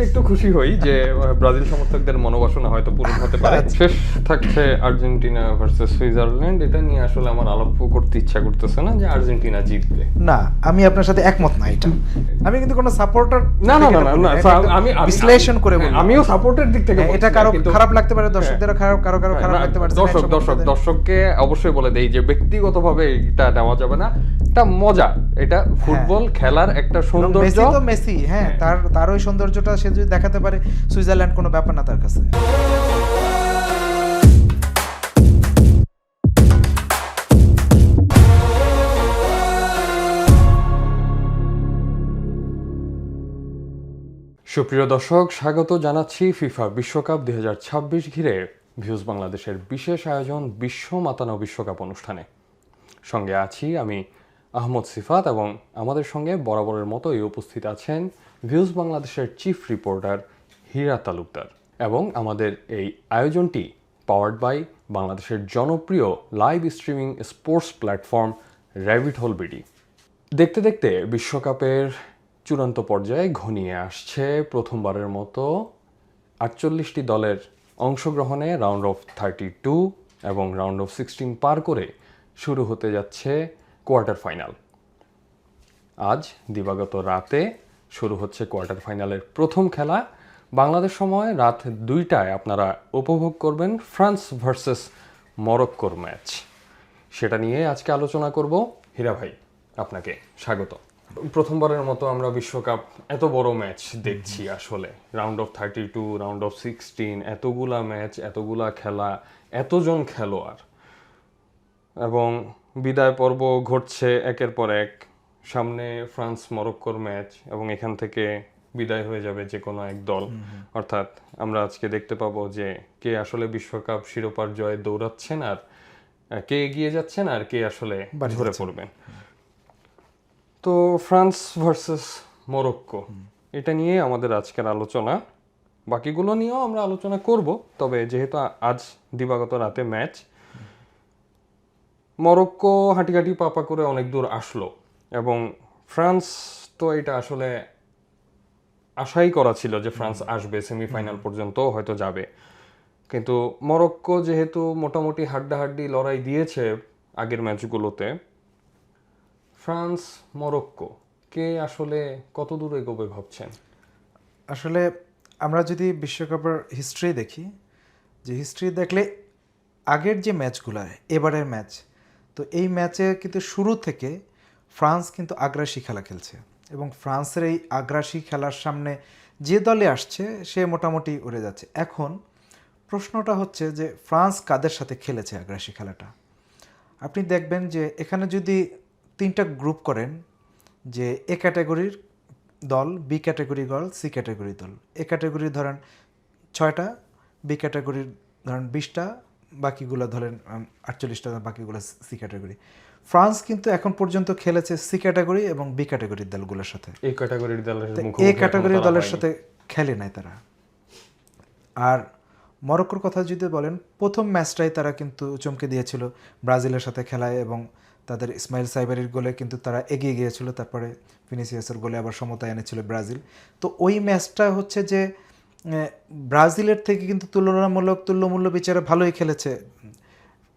একটু খুশি হই যে ব্রাজিল সমর্থকদের মনোবাসনা হয়তো পূরণ হতে পারে। শেষ থাকছে আর্জেন্টিনা ভার্সেস সুইজারল্যান্ড। এটা নিয়ে আসলে আমার আলাপ করতে ইচ্ছা করতেছে না যে আর্জেন্টিনা জিতবে। না, আমি আপনার সাথে একমত না এটা। আমি কিন্তু কোনো সাপোর্টার না, আমি বিশ্লেষণ করে বলি, আমিও সাপোর্টের দিক থেকে এটা কারো খারাপ লাগতে পারে, দর্শকদেরও কারো খারাপ লাগতে পারে। দর্শককে অবশ্যই বলে দেই যে ব্যক্তিগতভাবে এটা নেওয়া যাবে না। এটা মজা, এটা ফুটবল খেলার একটা সৌন্দর্য। মেসি তো মেসি, হ্যাঁ, তার ওই সৌন্দর্যটা সে যদি দেখাতে পারে, সুইজারল্যান্ড কোনো ব্যাপার না তার কাছে। সুপ্রিয় দর্শক, স্বাগত জানাচ্ছি ফিফা বিশ্বকাপ 2026 ঘিরে ভিউজ বাংলাদেশের বিশেষ আয়োজন বিশ্ব মাতানো বিশ্বকাপ অনুষ্ঠানে। সঙ্গে আছি আমি আহমদ সিফাত এবং আমাদের সঙ্গে বরাবরের মতোই উপস্থিত আছেন ভিউজ বাংলাদেশের চিফ রিপোর্টার হীরা তালুকদার। এবং আমাদের এই আয়োজনটি পাওয়ার্ড বাই বাংলাদেশের জনপ্রিয় live streaming sports platform rabbit hole BD. দেখতে দেখতে বিশ্বকাপের চূড়ান্ত পর্যায়ে ঘনিয়ে আসছে। প্রথমবারের মতো 48টি দলের অংশগ্রহণে রাউন্ড অফ 32 এবং রাউন্ড অফ 16 পার করে শুরু হতে যাচ্ছে কোয়ার্টার ফাইনাল। আজ দিবাগত রাতে শুরু হচ্ছে কোয়ার্টার ফাইনালের প্রথম খেলা। বাংলাদেশ সময় রাত 2টায় আপনারা উপভোগ করবেন ফ্রান্স ভার্সেস মরক্কোর ম্যাচ। সেটা নিয়ে আজকে আলোচনা করব। হীরা ভাই, আপনাকে স্বাগত। প্রথমবারের মতো আমরা বিশ্বকাপ এত বড় ম্যাচ দেখছি। আসলে রাউন্ড অফ 32, রাউন্ড অফ 16, এতগুলা ম্যাচ, এতগুলা খেলা, এতজন খেলোয়াড়, এবং বিদায় পর্ব ঘটছে একের পর এক। সামনে ফ্রান্স মরক্কোর ম্যাচ এবং এখান থেকে বিদায় হয়ে যাবে যে কোনো এক দল। অর্থাৎ আমরা আজকে দেখতে পাবো যে কে আসলে বিশ্বকাপ শিরোপার জয়ে দৌড়াচ্ছেন আর কে এগিয়ে যাচ্ছেন আর কে আসলে ঝরে পড়বেন। তো ফ্রান্স ভার্সেস মরক্কো, এটা নিয়ে আমাদের আজকের আলোচনা। বাকিগুলো নিয়েও আমরা আলোচনা করব, তবে যেহেতু আজ দিবাগত রাতে ম্যাচ, মরক্কো হাঁটিঘাটি পাপা করে অনেক দূর আসলো এবং ফ্রান্স তো এটা আসলে আশাই করা ছিল যে ফ্রান্স আসবে, সেমিফাইনাল পর্যন্ত হয়তো যাবে। কিন্তু মরক্কো যেহেতু মোটামুটি হাড্ডাহাড্ডি লড়াই দিয়েছে আগের ম্যাচগুলোতে, ফ্রান্স মরক্কো কে আসলে কত দূর এগোবে ভাবছেন? আসলে আমরা যদি বিশ্বকাপের হিস্ট্রি দেখি, যে হিস্ট্রি দেখলে আগের যে ম্যাচগুলো, এবারের ম্যাচ, তো এই ম্যাচে কিন্তু শুরু থেকে ফ্রান্স কিন্তু আগ্রাসী খেলা খেলছে এবং ফ্রান্সের এই আগ্রাসী খেলার সামনে যে দলে আসছে সে মোটামুটি উড়ে যাচ্ছে। এখন প্রশ্নটা হচ্ছে যে ফ্রান্স কাদের সাথে খেলেছে আগ্রাসী খেলাটা। আপনি দেখবেন যে এখানে যদি 3টা গ্রুপ করেন, যে এ ক্যাটাগরির দল, বি ক্যাটাগরি দল, সি ক্যাটাগরি দল। এ ক্যাটাগরি ধরেন 6টা, বি ক্যাটাগরির ধরেন 20টা, বাকিগুলো ধরেন 48টা, বাকিগুলো সি ক্যাটাগরি। ফ্রান্স কিন্তু এখন পর্যন্ত খেলেছে সি ক্যাটাগরি এবং বি ক্যাটাগরির দলগুলোর সাথে। এই ক্যাটাগরির দলের এ ক্যাটাগরির দলের সাথে খেলে নাই তারা। আর মরক্কোর কথা যদি বলেন, প্রথম ম্যাচটাই তারা কিন্তু চমকে দিয়েছিল ব্রাজিলের সাথে খেলায় এবং তাদের ইসমাইল সাইবারির গোলে কিন্তু তারা এগিয়ে গিয়েছিল। তারপরে ভিনিসিয়াসের গোলে আবার সমতা এনেছিল ব্রাজিল। তো ওই ম্যাচটা হচ্ছে যে ব্রাজিলের থেকে কিন্তু তুল্যমূল্য বিচারে ভালোই খেলেছে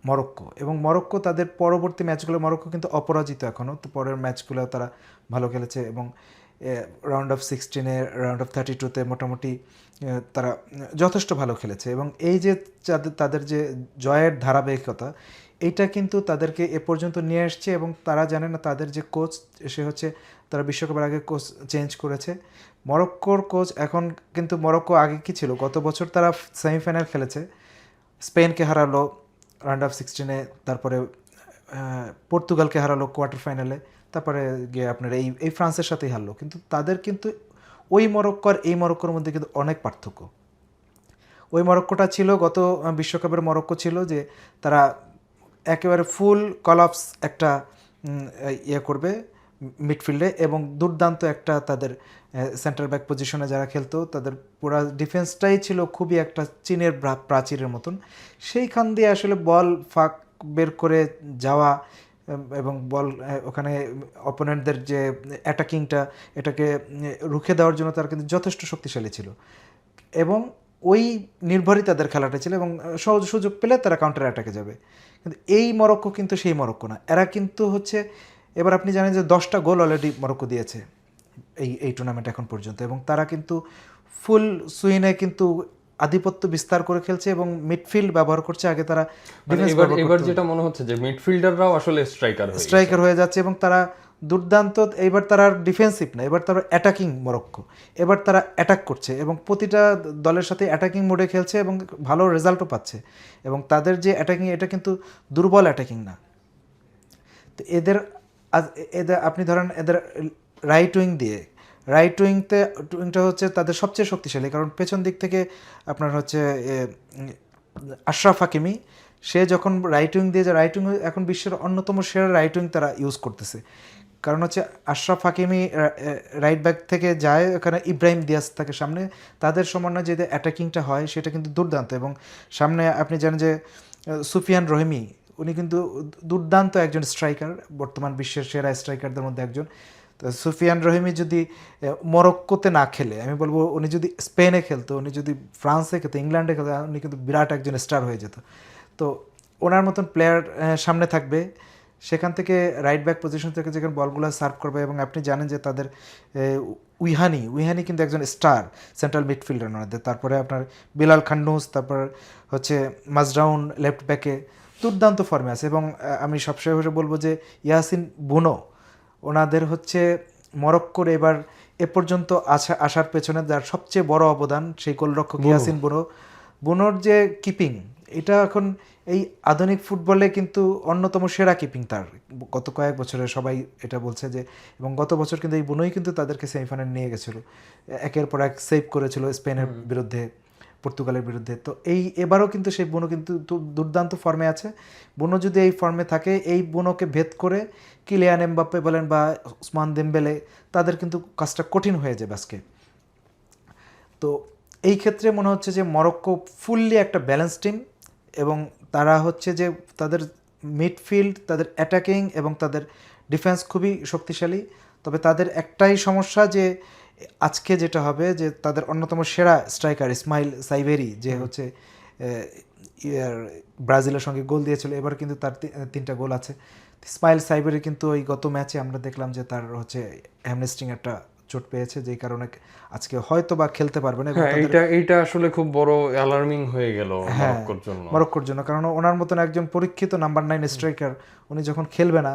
মরক্কো। এবং মরক্কো তাদের পরবর্তী ম্যাচগুলো, মরক্কো কিন্তু অপরাজিত এখনও, তো পরের ম্যাচগুলো তারা ভালো খেলেছে এবং রাউন্ড অফ 16-এ, রাউন্ড অফ 32-তে মোটামুটি তারা যথেষ্ট ভালো খেলেছে। এবং এই যে তাদের যে জয়ের ধারাবাহিকতা, এইটা কিন্তু তাদেরকে এ পর্যন্ত নিয়ে আসছে। এবং তারা জানে না তাদের যে কোচ, সে হচ্ছে, তারা বিশ্বকাপের আগে কোচ চেঞ্জ করেছে। মরক্কোর কোচ এখন কিন্তু, মরক্কো আগে কি ছিল, গত বছর তারা সেমিফাইনাল খেলেছে, স্পেনকে হারালো রাউন্ড অফ 16-এ, তারপরে পর্তুগালকে হারালো কোয়ার্টার ফাইনালে, তারপরে গিয়ে আপনার এই ফ্রান্সের সাথেই হারলো। কিন্তু তাদের কিন্তু ওই মরক্কো আর এই মরক্কোর মধ্যে কিন্তু অনেক পার্থক্য। ওই মরক্কোটা ছিল, গত বিশ্বকাপের মরক্কো ছিল যে তারা একেবারে ফুল কলাপস একটা করবে মিডফিল্ডে, এবং দুর্দান্ত একটা তাদের সেন্টার ব্যাক পজিশনে যারা খেলতো, তাদের পুরো ডিফেন্সটাই ছিল খুবই একটা চীনের প্রাচীরের মতন। সেইখান দিয়ে আসলে বল ফাঁক বের করে যাওয়া এবং বল ওখানে অপোনেন্টদের যে অ্যাটাকিংটা এটাকে রুখে দেওয়ার জন্য তারা কিন্তু যথেষ্ট শক্তিশালী ছিল এবং ওই নির্ভরই তাদের খেলাটা ছিল এবং সহজ সুযোগ পেলে তারা কাউন্টার অ্যাটাকে যাবে। কিন্তু এই মরক্কো কিন্তু সেই মরক্কো না, এরা কিন্তু হচ্ছে এবার আপনি জানেন যে 10টা গোল অলরেডি মরক্কো দিয়েছে এই টুর্নামেন্ট এখন পর্যন্ত এবং তারা কিন্তু ফুল সুইনে কিন্তু আধিপত্য বিস্তার করে খেলছে এবং মিডফিল্ড ব্যবহার করছে। আগে তারা ডিফেন্স এবার যেটা মনে হচ্ছে যে মিডফিল্ডাররাও আসলে স্ট্রাইকার হয়ে যাচ্ছে এবং তারা দুর্দান্ত, এবার তারা আর ডিফেন্সিভ না, এবার তারা অ্যাটাকিং মরক্কো, এবার তারা অ্যাটাক করছে এবং প্রতিটা দলের সাথে অ্যাটাকিং মোডে খেলছে এবং ভালো রেজাল্টও পাচ্ছে এবং তাদের যে অ্যাটাকিং এটা কিন্তু দুর্বল অ্যাটাকিং না। তো এদের এদের আপনি ধরেন এদের রাইট উইংটা হচ্ছে তাদের সবচেয়ে শক্তিশালী, কারণ পেছন দিক থেকে আপনার হচ্ছে আশরাফ হাকিমি, সে যখন রাইট উইং দিয়ে যায়, রাইট উইং এখন বিশ্বের অন্যতম সেরা রাইট উইং তারা ইউজ করতেছে, কারণ হচ্ছে আশরাফ হাকিমি রাইট ব্যাক থেকে যায়, ওখানে ইব্রাহিম দিয়াস থাকে সামনে, তাদের সমন্বয়ে যে অ্যাটাকিংটা হয় সেটা কিন্তু দুর্দান্ত। এবং সামনে আপনি জানেন যে সুফিয়ান রহিমি, উনি কিন্তু দুর্দান্ত একজন স্ট্রাইকার, বর্তমান বিশ্বের সেরা স্ট্রাইকারদের মধ্যে একজন। তো সুফিয়ান রহিমি যদি মরক্কোতে না খেলে, আমি বলবো উনি যদি স্পেনে খেলতো, উনি যদি ফ্রান্সে খেলতো, ইংল্যান্ডে খেলতো, উনি কিন্তু বিরাট একজন স্টার হয়ে যেত। তো ওনার মতন প্লেয়ার সামনে থাকবে, সেখান থেকে রাইট ব্যাক পজিশন থেকে যেখানে বলগুলো সার্ভ করবে। এবং আপনি জানেন যে তাদের উইহানি কিন্তু একজন স্টার সেন্ট্রাল মিডফিল্ডার ওনাদের। তারপরে আপনার বিলাল খান্নুস, তারপর হচ্ছে মাজরাউন লেফট ব্যাকে দুর্দান্ত ফর্মে আছে। এবং আমি সবসময় বলবো যে ইয়াসিন বুনো, ওনাদের হচ্ছে মরক্কোর এবার এ পর্যন্ত আসার পেছনে যার সবচেয়ে বড় অবদান সেই গোলরক্ষক ইয়াসিন বুনোর যে কিপিং, এটা এখন এই আধুনিক ফুটবলে কিন্তু অন্যতম সেরা কিপিং তার, গত কয়েক বছরে সবাই এটা বলছে যে। এবং গত বছর কিন্তু এই বুনোই কিন্তু তাদেরকে সেমিফাইনাল নিয়ে গেছিলো, একের পর এক সেভ করেছিল স্পেনের বিরুদ্ধে, পর্তুগালের বিরুদ্ধে। তো এবারও কিন্তু সেই বুনো কিন্তু দুর্দান্ত ফর্মে আছে। বুনো যদি এই ফর্মে থাকে, এই বুনোকে ভেদ করে কিলিয়ান এমবাপ্পে বলেন বা ওসমান দেমবেলে, তাদের কিন্তু কাজটা কঠিন হয়ে যাবে আজকে। তো এই ক্ষেত্রে মনে হচ্ছে যে মরক্কো ফুললি একটা ব্যালেন্স টিম এবং তারা হচ্ছে যে তাদের মিডফিল্ড, তাদের অ্যাটাকিং এবং তাদের ডিফেন্স খুবই শক্তিশালী। তবে তাদের একটাই সমস্যা যে আজকে যেটা হবে যে তাদের অন্যতম সেরা স্ট্রাইকার ইসমাইল সাইবেরি, যে হচ্ছে ব্রাজিলের সঙ্গে গোল দিয়েছিল, এবার কিন্তু তার 3টা গোল আছে। ইসমাইল সাইবেরি কিন্তু ওই গত ম্যাচে আমরা দেখলাম যে তার হচ্ছে হ্যামস্ট্রিং একটা চোট পেয়েছে, যেই কারণে আজকে হয়তো বা খেলতে পারবে না। এইটা আসলে খুব বড় অ্যালার্মিং হয়ে গেল মরক্কোর জন্য, কারণ ওনার মতন একজন পরীক্ষিত নাম্বার 9 স্ট্রাইকার উনি যখন খেলবে না,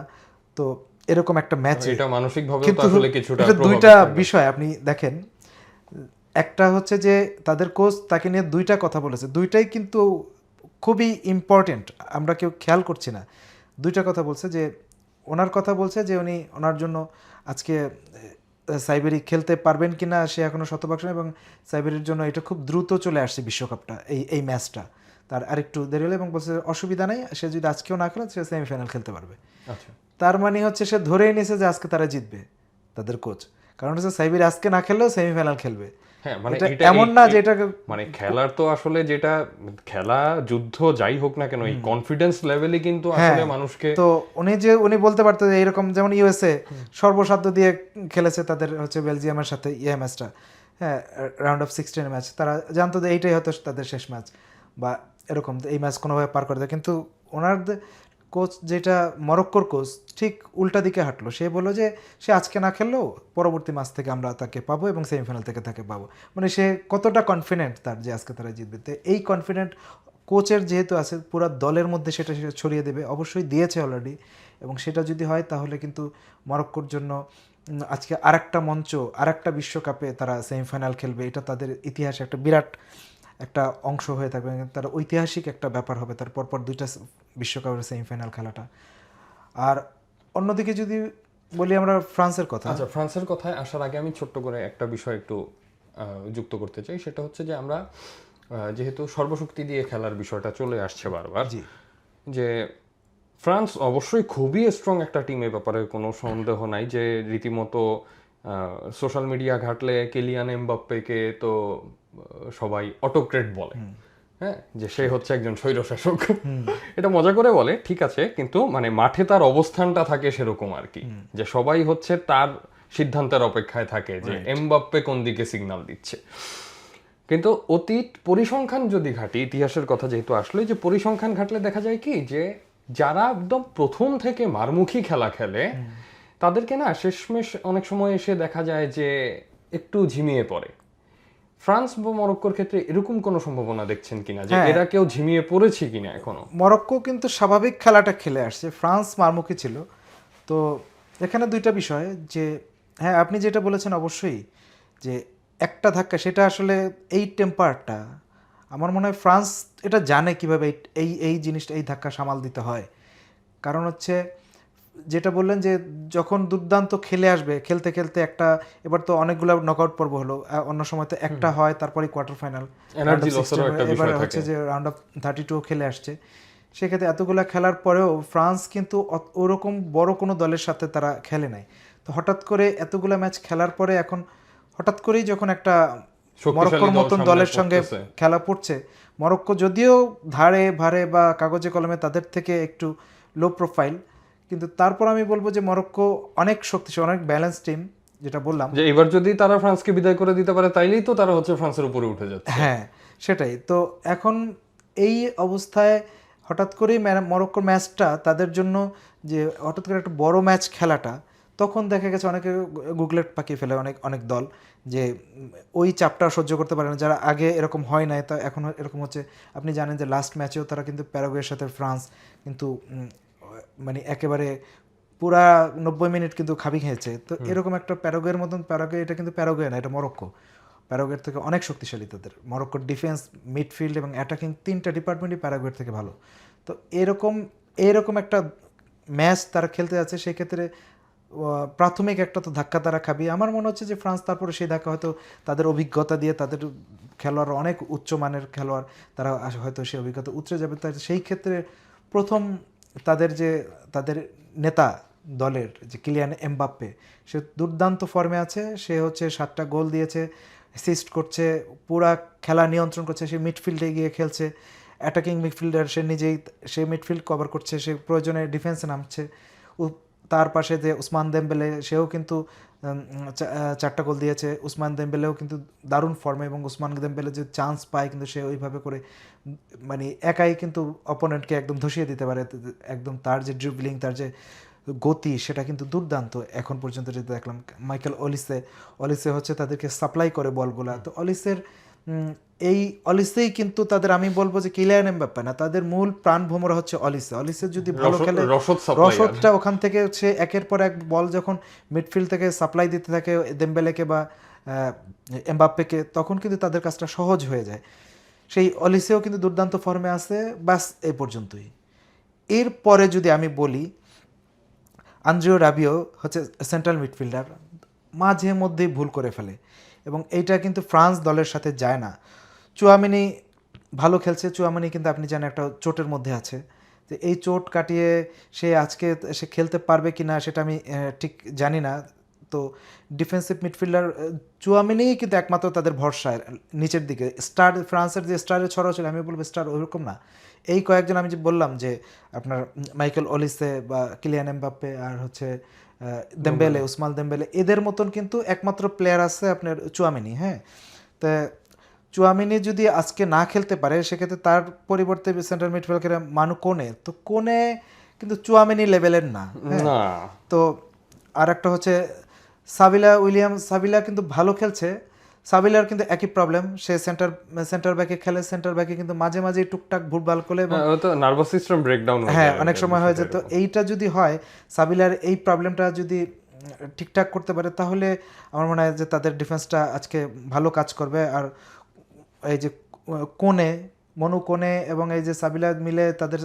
তো এরকম একটা ম্যাচে এটা মানসিকভাবে তো আসলে কিছুটা দুইটা বিষয় আপনি দেখেন। একটা হচ্ছে যে তাদের কোচ তাকে নিয়ে 2টা কথা বলেছে, দুইটাই কিন্তু খুবই ইম্পর্টেন্ট, আমরা কেউ খেয়াল করছি না। 2টা কথা বলছে, যে ওনার কথা বলছে যে উনি ওনার জন্য আজকে সাইবেরি খেলতে পারবেন কিনা সে এখনও শতভাগ নয়, এবং সাইবেরির জন্য এটা খুব দ্রুত চলে আসছে বিশ্বকাপটা, এই ম্যাচটা তার আরেকটু দেরি হলো, এবং বলছে অসুবিধা নেই, সে যদি আজকেও না খেলে সে সেমিফাইনাল খেলতে পারবে। আচ্ছা, তার মানে হচ্ছে সে ধরেই নিয়েছে যে আজকে তারা জিতবে, তাদের কোচ, কারণ হচ্ছে সাইবেরি আজকে না খেললেও সেমিফাইনাল খেলবে। হ্যাঁ, মানে এমন না যে এটা মানে খেলার তো আসলে যেটা খেলা যুদ্ধ যাই হোক না কেন, এই কনফিডেন্স লেভেলে কিন্তু আসলে মানুষকে, তো উনি বলতে পারতো যে এরকম, যেমন ইউএসএ সর্বসাধ্য দিয়ে খেলেছে তাদের হচ্ছে বেলজিয়ামের সাথে ম্যাচটা, হ্যাঁ, রাউন্ড অফ 16 ম্যাচ, তারা জানতো যে এইটাই হয়তো তাদের শেষ ম্যাচ বা এরকম, এই ম্যাচ কোনোভাবে পার করে দেয়। কিন্তু ওনার কোচ, যেটা মরক্কোর কোচ, ঠিক উল্টা দিকে হাঁটলো, সে বললো যে সে আজকে না খেললেও পরবর্তী ম্যাচ থেকে আমরা তাকে পাবো এবং সেমিফাইনাল থেকে তাকে পাবো। মানে সে কতটা কনফিডেন্ট তার যে আজকে তারা জিতবে। তো এই কনফিডেন্ট কোচের যেহেতু আছে, পুরো দলের মধ্যে সেটা ছড়িয়ে দেবে, অবশ্যই দিয়েছে অলরেডি। এবং সেটা যদি হয় তাহলে কিন্তু মরক্কোর জন্য আজকে আরেকটা মঞ্চ, আরেকটা বিশ্বকাপে তারা সেমিফাইনাল খেলবে, এটা তাদের ইতিহাসে একটা বিরাট একটা অংশ হয়ে থাকবে, তার ঐতিহাসিক একটা ব্যাপার হবে তার পরপর 2টা বিশ্বকাপের সেমিফাইনাল খেলাটা। আর অন্যদিকে যদি বলি আমরা ফ্রান্সের কথা, আচ্ছা, ফ্রান্সের কথায় আসার আগে আমি ছোট্ট করে একটা বিষয় একটু যুক্ত করতে চাই, সেটা হচ্ছে যে আমরা যেহেতু সর্বশক্তি দিয়ে খেলার বিষয়টা চলে আসছে বারবার, যে ফ্রান্স অবশ্যই খুবই স্ট্রং একটা টিম, এ ব্যাপারে কোনো সন্দেহ নাই, যে রীতিমতো সোশ্যাল মিডিয়া ঘাটলে কেলিয়ান এমবাপ্পেকে তো সবাই অটোক্রেট বলে, হ্যাঁ, যে সে হচ্ছে একজন স্বৈরশাসক। এটা মজা করে বলে, ঠিক আছে, কিন্তু মানে মাঠে তার অবস্থানটা থাকে সেরকম আর কি, যে সবাই হচ্ছে তার সিদ্ধান্তের অপেক্ষায় থাকে যে এমবাপ্পে কোন দিকে সিগন্যাল দিচ্ছে। কিন্তু অতীত পরিসংখ্যান যদি ঘাটি, ইতিহাসের কথা যেহেতু আসলে, যে পরিসংখ্যান ঘাটলে দেখা যায় কি যে যারা একদম প্রথম থেকে মারমুখী খেলা খেলে তাদেরকে না শেষমেশ অনেক সময় এসে দেখা যায় যে একটু ঝিমিয়ে পড়ে। ফ্রান্স বা মরক্কোর ক্ষেত্রে এরকম কোনো সম্ভাবনা দেখছেন কিনা যে এরা কেউ ঝিমিয়ে পড়েছে কিনা এখনো? মরক্কো কিন্তু স্বাভাবিক খেলাটা খেলে আসছে, ফ্রান্স মারমুখী ছিল। তো এখানে দুইটা বিষয়, যে হ্যাঁ আপনি যেটা বলেছেন অবশ্যই, যে একটা ধাক্কা সেটা আসলে এই টেম্পারটা, আমার মনে হয় ফ্রান্স এটা জানে কিভাবে এই এই জিনিসটা, এই ধাক্কা সামাল দিতে হয়। কারণ হচ্ছে যেটা বললেন যে যখন দুর্দান্ত খেলে আসবে, খেলতে খেলতে একটা, এবার তো অনেকগুলো নকআউট পর্ব হলো, অন্য সময় তো একটা হয়, তারপরে কোয়ার্টার ফাইনাল, এনার্জি লসেরও একটা এবার বিষয় হচ্ছে থাকে। যে রাউন্ড অফ 32 খেলে আসছে। সেক্ষেত্রে এতগুলো খেলার পরেও ফ্রান্স কিন্তু ওরকম বড় কোনো দলের সাথে তারা খেলে নাই। তো হঠাৎ করে এতগুলো ম্যাচ খেলার পরে এখন হঠাৎ করেই যখন একটা শক্তিশালী মরক্কোর দল মতন সামনে দলের সঙ্গে পড়তেছে। খেলা পড়ছে, মরক্কো যদিও ধারে ভারে বা কাগজে কলমে তাদের থেকে একটু লো প্রোফাইল, কিন্তু তারপর আমি বলবো যে মরক্কো অনেক শক্তিশালী, অনেক ব্যালেন্স টিম, যেটা বললাম। যে এবার যদি তারা ফ্রান্সকে বিদায় করে দিতে পারে তাইলেই তো তারা হচ্ছে ফ্রান্সের উপরে উঠে যাচ্ছে। হ্যাঁ সেটাই তো। এখন এই অবস্থায় হঠাৎ করেই মরক্কোর ম্যাচটা তাদের জন্য, যে হঠাৎ করে একটা বড় ম্যাচ খেলাটা, তখন দেখা গেছে অনেকে গুগলেট পাকিয়ে ফেলে, অনেক অনেক দল, যে ওই চাপটা সহ্য করতে পারে না, যারা আগে এরকম হয় নাই তা এখন এরকম হচ্ছে। আপনি জানেন যে লাস্ট ম্যাচেও তারা কিন্তু প্যারাগুয়ের সাথে ফ্রান্স কিন্তু মানে একেবারে পুরা 90 মিনিট কিন্তু খাবি খেয়েছে। তো এরকম একটা প্যারাগুয়ের মতন, প্যারাগুয়ে এটা কিন্তু প্যারাগুয়ে না, এটা মরক্কো। প্যারাগুয়ের থেকে অনেক শক্তিশালী তাদের, মরক্কোর ডিফেন্স, মিডফিল্ড এবং অ্যাটাকিং তিনটা ডিপার্টমেন্টই প্যারাগুয়ের থেকে ভালো। তো এরকম এরকম একটা ম্যাচ তারা খেলতে যাচ্ছে, সেক্ষেত্রে প্রাথমিক একটা তো ধাক্কা তারা খাবি। আমার মনে হচ্ছে যে ফ্রান্স তারপরে সেই ধাক্কা হয়তো তাদের অভিজ্ঞতা দিয়ে, তাদের খেলোয়াড় অনেক উচ্চমানের খেলোয়াড়, তারা হয়তো সেই অভিজ্ঞতা উতরে যাবে। তাই সেই ক্ষেত্রে প্রথম তাদের নেতা দলের যে কিলিয়ান এমবাপ্পে, সে দুর্দান্ত ফর্মে আছে, সে হচ্ছে 7টা গোল দিয়েছে, অ্যাসিস্ট করছে, পুরা খেলা নিয়ন্ত্রণ করছে, সে মিডফিল্ডে গিয়ে খেলছে, অ্যাটাকিং মিডফিল্ডার, সে নিজেই, সে মিডফিল্ড কভার করছে, সে প্রয়োজনে ডিফেন্সে নামছে। তার পাশে যে উসমান দেমবেলে, সেও কিন্তু 4টা গোল দিয়েছে। উসমান দেমবেলেও কিন্তু দারুণ ফর্মে, এবং উসমান দেমবেলে যে চান্স পায় কিন্তু সে ওইভাবে করে মানে একাই কিন্তু অপোনেন্টকে একদম ধসিয়ে দিতে পারে। একদম তার যে ড্রিবলিং, তার যে গতি, সেটা কিন্তু দুর্দান্ত। এখন পর্যন্ত যেটা দেখলাম, মাইকেল অলিসে হচ্ছে তাদেরকে সাপ্লাই করে বলগুলা। তো এই অলিসেই কিন্তু তাদের, আমি বলবো যে কিলিয়ান এমবাপ্পে না, তাদের মূল প্রাণভোমরা হচ্ছে অলিসে যদি ভালো খেলে, রসদটা ওখান থেকে হচ্ছে একের পর এক বল যখন মিডফিল্ড থেকে সাপ্লাই দিতে থাকে দেমবেলেকে বা এমবাপ্পেকে, তখন কিন্তু তাদের কাজটা সহজ হয়ে যায়। সেই অলিসেও কিন্তু দুর্দান্ত ফর্মে আছে। বাস এই পর্যন্তই। এরপরে যদি আমি বলি, আন্দ্রিও রাবিও হচ্ছে সেন্ট্রাল মিডফিল্ডার, মাঝে মধ্যেই ভুল করে ফেলে, এবং এইটা কিন্তু ফ্রান্স দলের সাথে যায় না। চুয়ামিনি ভালো খেলছে, চুয়ামিনি কিন্তু আপনি জানেন একটা চোটের মধ্যে আছে। তো এই চোট কাটিয়ে সে খেলতে পারবে কি না সেটা আমি ঠিক জানি না। তো ডিফেন্সিভ মিডফিল্ডার চুয়ামিনিই কিন্তু একমাত্র তাদের ভরসা নিচের দিকে। স্টার, ফ্রান্সের যে স্টারের ছড়া ছিল, আমি বলবো স্টার ওইরকম না। এই কয়েকজন আমি যে বললাম, যে আপনার মাইকেল অলিসে বা কিলিয়ান এমবাপ্পে আর হচ্ছে দেমবেলে, উসমান দেমবেলে, এদের মতন কিন্তু একমাত্র প্লেয়ার আছে আপনার চুয়ামিনি। হ্যাঁ, তা চুয়ামিনি যদি আজকে না খেলতে পারে, সেক্ষেত্রে তার পরিবর্তে সেন্ট্রাল মিডফিল্ডার মানু কোনে, তো কোনে কিন্তু চুয়ামিনি লেভেলের না। হ্যাঁ, তো আর একটা হচ্ছে সাবিলা কিন্তু ভালো খেলছে। সাবিলার কিন্তু একই প্রবলেম, সে সেন্টার ব্যাকে খেলে, সেন্টার ব্যাকে কিন্তু মাঝে মাঝে টুকটাক ভুলভাল করে, এবং নার্ভাস সিস্টেম ব্রেকডাউন হয়ে যায়। হ্যাঁ, অনেক সময় হয়ে যেত। এইটা যদি হয়, সাবিলার এই প্রবলেমটা যদি ঠিকঠাক করতে পারে, তাহলে আমার মনে হয় যে তাদের ডিফেন্সটা আজকে ভালো কাজ করবে। আর এই যে মনু কোনে এবং এই যে সাবিলা মিলে তাদের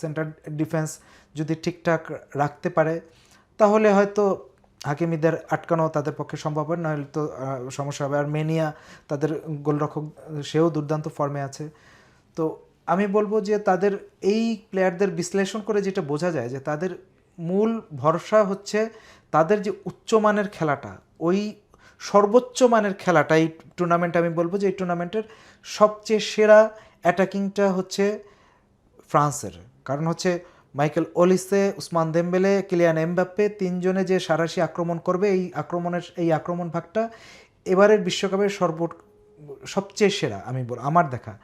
সেন্টার ডিফেন্স যদি ঠিকঠাক রাখতে পারে, তাহলে হয়তো হাকিমিদের আটকানো তাদের পক্ষে সম্ভব হয়, নাহলে তো সমস্যা হবে। আর মেনিয়া তাদের গোলরক্ষক, সেও দুর্দান্ত ফর্মে আছে। তো আমি বলবো যে তাদের এই প্লেয়ারদের বিশ্লেষণ করে যেটা বোঝা যায়, যে তাদের মূল ভরসা হচ্ছে তাদের যে উচ্চমানের খেলাটা, ওই সর্বোচ্চ মানের খেলাটা এই টুর্নামেন্টে, আমি বলবো যে এই টুর্নামেন্টের সবচেয়ে সেরা অ্যাটাকিংটা হচ্ছে ফ্রান্সের, কারণ হচ্ছে Michael Olise, Ousmane Dembele, Kylian Mbappe তিনজনে যে সাঁড়াশি আক্রমণ করবে, এই আক্রমণ ভাগটা এবারের বিশ্বকাপের সবচেয়ে সেরা আমি আমার দেখা।